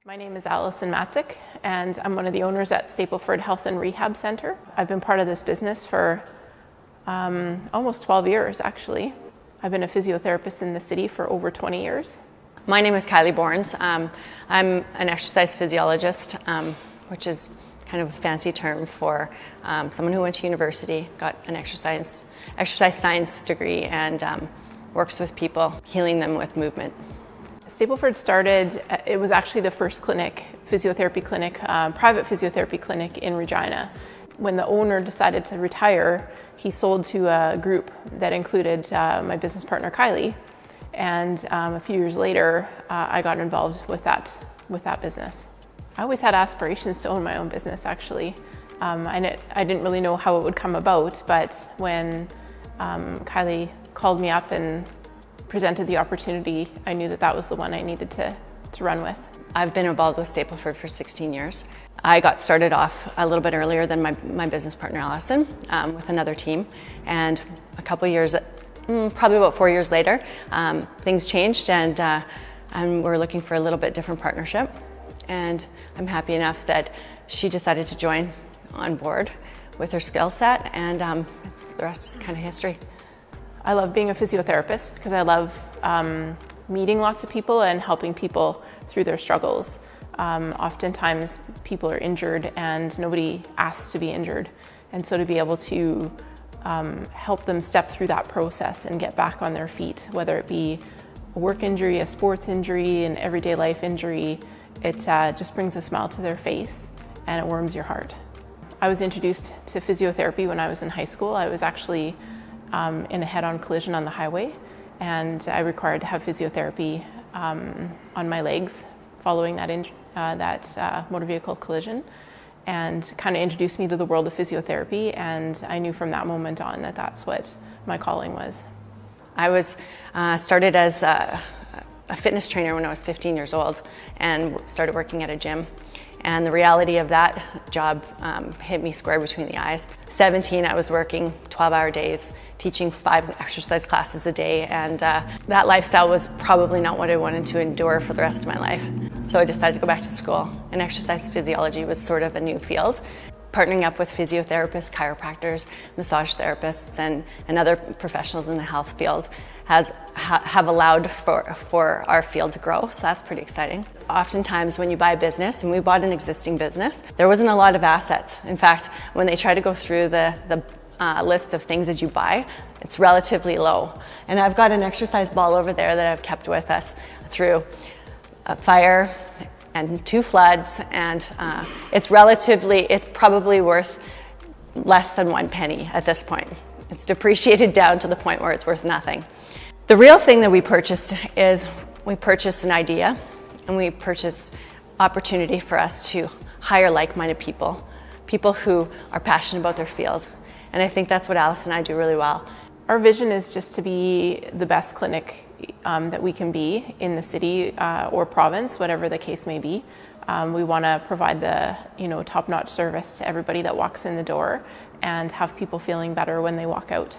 My name is Allison Matzik, and I'm one of the owners at Stapleford Health Rehab Center. I've been part of this business for almost 12 years, actually. I've been a physiotherapist in the city for over 20 years. My name is Kylie Borns. I'm an exercise physiologist, which is kind of a fancy term for someone who went to university, got an exercise science degree, and works with people, healing them with movement. Stapleford started, it was actually the first physiotherapy clinic, private physiotherapy clinic in Regina. When the owner decided to retire, he sold to a group that included my business partner Kylie, and a few years later I got involved with that business. I always had aspirations to own my own business, actually. I didn't really know how it would come about, but when Kylie called me up and presented the opportunity, I knew that was the one I needed to run with. I've been involved with Stapleford for 16 years. I got started off a little bit earlier than my business partner Allison with another team, and a couple years, probably about 4 years later, things changed, and we're looking for a little bit different partnership. And I'm happy enough that she decided to join on board with her skill set, and the rest is kind of history. I love being a physiotherapist because I love meeting lots of people and helping people through their struggles. Oftentimes people are injured and nobody asks to be injured. And so to be able to help them step through that process and get back on their feet, whether it be a work injury, a sports injury, an everyday life injury, it just brings a smile to their face and it warms your heart. I was introduced to physiotherapy when I was in high school. I was actually in a head-on collision on the highway, and I required to have physiotherapy on my legs following that motor vehicle collision, and kind of introduced me to the world of physiotherapy, and I knew from that moment on that that's what my calling was. I was started as a fitness trainer when I was 15 years old and started working at a gym. And the reality of that job hit me square between the eyes. 17, I was working 12-hour days, teaching 5 exercise classes a day, and that lifestyle was probably not what I wanted to endure for the rest of my life. So I decided to go back to school, and exercise physiology was sort of a new field. Partnering up with physiotherapists, chiropractors, massage therapists, and other professionals in the health field have allowed for our field to grow, so that's pretty exciting. Oftentimes when you buy a business, and we bought an existing business, there wasn't a lot of assets. In fact, when they try to go through the list of things that you buy, it's relatively low. And I've got an exercise ball over there that I've kept with us through a fire and 2 floods, and it's probably worth less than 1 penny at this point. It's depreciated down to the point where it's worth nothing. The real thing that we purchased is we purchased an idea, and we purchased opportunity for us to hire like-minded people who are passionate about their field. And I think that's what Alice and I do really well. Our vision is just to be the best clinic that we can be in the city or province, whatever the case may be. We want to provide the top-notch service to everybody that walks in the door and have people feeling better when they walk out.